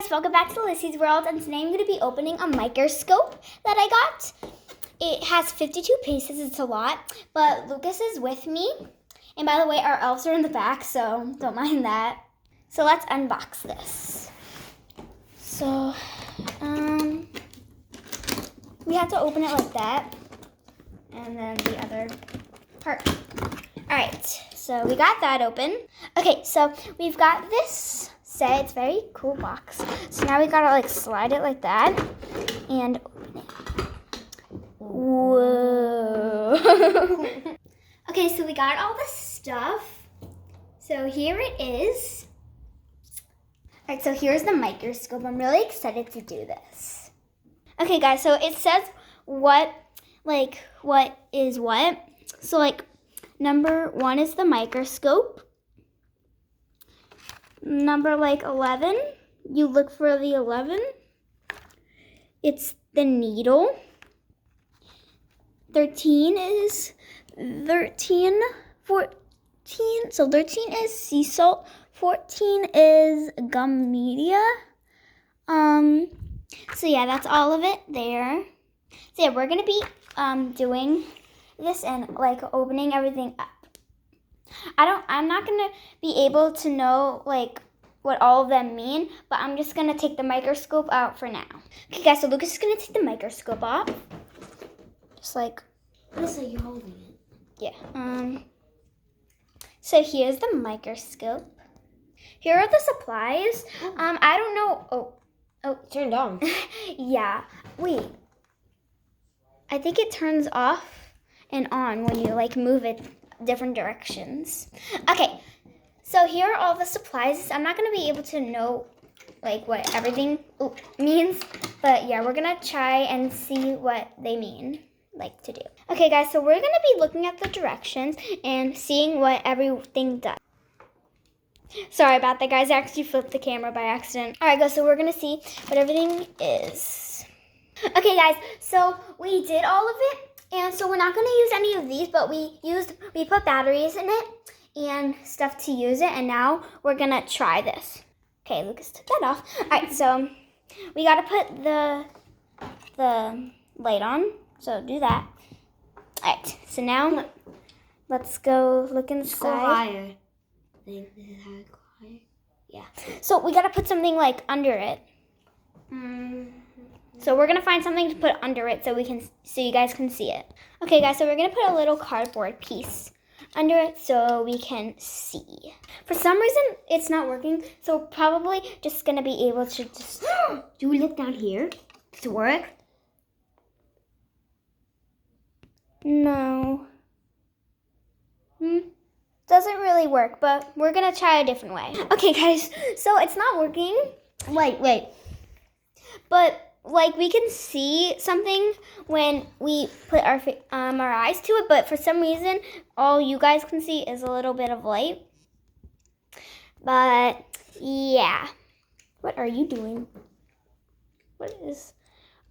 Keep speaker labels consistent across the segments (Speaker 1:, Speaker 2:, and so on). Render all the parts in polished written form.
Speaker 1: guys, welcome back to Lissy's World, and today I'm going to be opening a microscope that I got. It has 52 pieces, it's a lot, but Lucas is with me. And by the way, our elves are in the back, so don't mind that. So let's unbox this. So, we have to open it like that, and then the other part. Alright, so we got that open. Okay, so we've got this set. It's a very cool box. So now we gotta like slide it like that and open it. Whoa. Okay, so we got all the stuff. So here it is. Alright, so here's the microscope. I'm really excited to do this. Okay guys, so it says what is what. So like number 1 is the microscope. Number 11, you look for the 11. It's the needle. 13 is 14. So 13 is sea salt. 14 is gum media. So yeah, that's all of it there. So yeah, we're gonna be doing this and like opening everything up. I'm not gonna be able to know like what all of them mean, but I'm just gonna take the microscope out for now. Okay guys, so Lucas is gonna take the microscope off. Just like
Speaker 2: this, are you holding it?
Speaker 1: Yeah. So here's the microscope. Here are the supplies. I don't know. Oh,
Speaker 2: turned on.
Speaker 1: Yeah. Wait. I think it turns off and on when you like move it different directions. Okay, so here are all the supplies. I'm not going to be able to know like what everything means, but yeah, we're going to try and see what they mean like to do. Okay guys, so we're going to be looking at the directions and seeing what everything does. Sorry about that guys, I actually flipped the camera by accident. Alright guys, so we're going to see what everything is. Okay guys, so we did all of it. And so we're not going to use any of these, but we put batteries in it and stuff to use it. And now we're going to try this. Okay, Lucas took that off. All right, so we got to put the light on. So do that. All right, so now let's go look inside.
Speaker 2: Go higher. I think this is how it go higher.
Speaker 1: Yeah. So we got to put something like under it. So we're gonna find something to put under it so you guys can see it. Okay guys, so we're gonna put a little cardboard piece under it so we can see. For some reason, it's not working, so we're probably just gonna be able to just...
Speaker 2: Do we look down here? Does it work?
Speaker 1: No. Doesn't really work, but we're gonna try a different way. Okay guys, so it's not working.
Speaker 2: Wait.
Speaker 1: But like we can see something when we put our eyes to it, but for some reason all you guys can see is a little bit of light. But yeah, what are you doing? What is?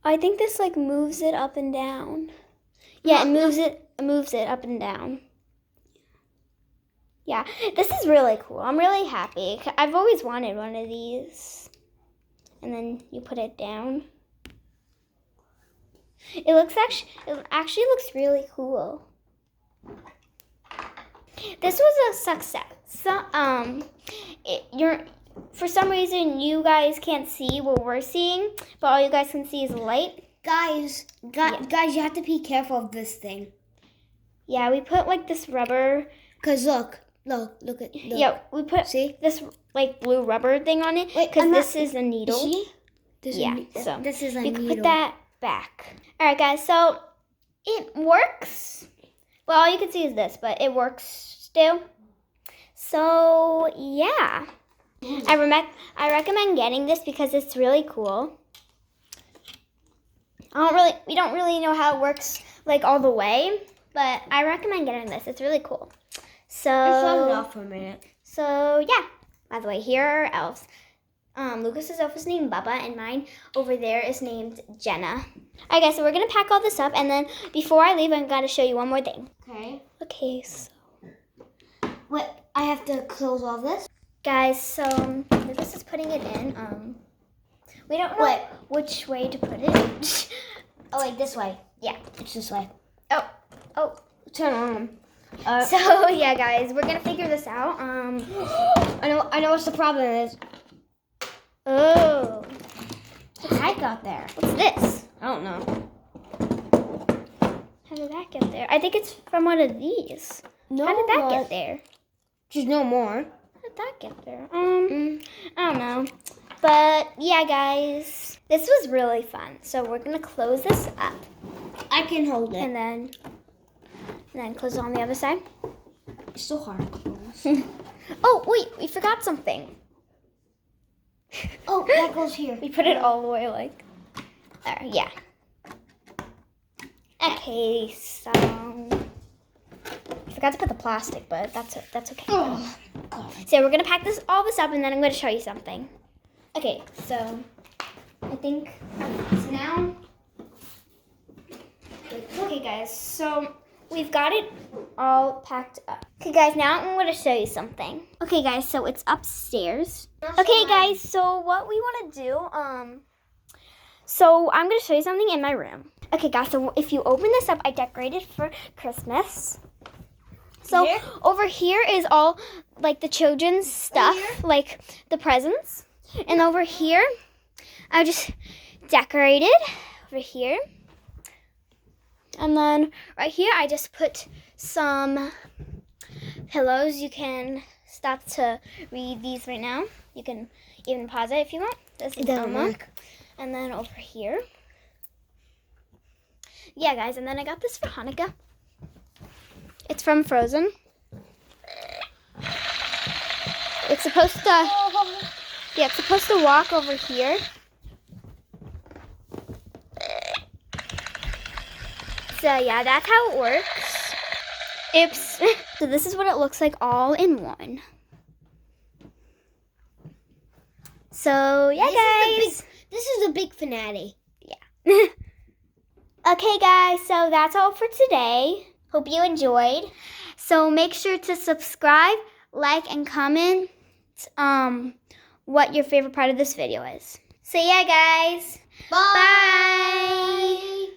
Speaker 1: I think this like moves it up and down. Yeah, it moves it up and down. Yeah, this is really cool. I'm really happy. I've always wanted one of these. And then you put it down. It actually looks really cool. This was a success. So, for some reason you guys can't see what we're seeing, but all you guys can see is light.
Speaker 2: Guys, you have to be careful of this thing.
Speaker 1: Yeah, we put like this rubber.
Speaker 2: Cause look.
Speaker 1: Yeah, we put this like blue rubber thing on it because this is a needle.
Speaker 2: See?
Speaker 1: This is a needle. You can put that back. All right, guys. So it works. Well, all you can see is this, but it works still. So yeah, I recommend getting this because it's really cool. We don't really know how it works like all the way, but I recommend getting this. It's really cool. So
Speaker 2: just hold it off for a minute.
Speaker 1: So yeah. By the way, here are our elves. Lucas's elf is named Bubba, and mine over there is named Jenna. Alright guys, so we're gonna pack all this up, and then before I leave, I'm gonna show you one more thing.
Speaker 2: Okay.
Speaker 1: Okay, so
Speaker 2: I have to close all this?
Speaker 1: Guys, so Lucas is putting it in. We don't know
Speaker 2: What?
Speaker 1: which way to put it.
Speaker 2: Oh, like this way.
Speaker 1: Yeah.
Speaker 2: It's this way.
Speaker 1: Oh.
Speaker 2: Turn on.
Speaker 1: So yeah, guys, we're gonna figure this out.
Speaker 2: I know what's the problem is.
Speaker 1: Oh.
Speaker 2: I got there.
Speaker 1: What's this?
Speaker 2: I don't know.
Speaker 1: How did that get there? I think it's from one of these.
Speaker 2: No,
Speaker 1: How did that get there?
Speaker 2: There's no more.
Speaker 1: How did that get there? I don't know. But yeah, guys, this was really fun. So we're gonna close this up,
Speaker 2: I can hold it.
Speaker 1: and then close it on the other side.
Speaker 2: It's so hard to close.
Speaker 1: Oh wait, we forgot something.
Speaker 2: Oh, that goes here.
Speaker 1: We put it all the way like there. Yeah. Okay, so I forgot to put the plastic, but that's okay.
Speaker 2: Oh, God.
Speaker 1: So we're gonna pack all this up, and then I'm gonna show you something. Okay, so I think so now. Okay, guys, so we've got it all packed up. Okay, guys, now I'm gonna show you something. Okay, guys, so it's upstairs. Okay, guys, so what we want to do, so I'm gonna show you something in my room. Okay, guys, so if you open this up, I decorated for Christmas. So
Speaker 2: Here?
Speaker 1: over here is all like the children's stuff, like the presents. And over here, I just decorated over here. And then right here, I just put some pillows. You can stop to read these right now. You can even pause it if you want. This is
Speaker 2: It doesn't
Speaker 1: Elmo.
Speaker 2: work.
Speaker 1: And then over here. Yeah, guys, and then I got this for Hanukkah. It's from Frozen. It's supposed to, it's supposed to walk over here. So yeah, that's how it works. Oops. So this is what it looks like all in one. So yeah, guys.
Speaker 2: This is a big finale.
Speaker 1: Yeah. Okay, guys, so that's all for today. Hope you enjoyed. So make sure to subscribe, like, and comment what your favorite part of this video is. So yeah, guys.
Speaker 2: Bye.
Speaker 1: Bye.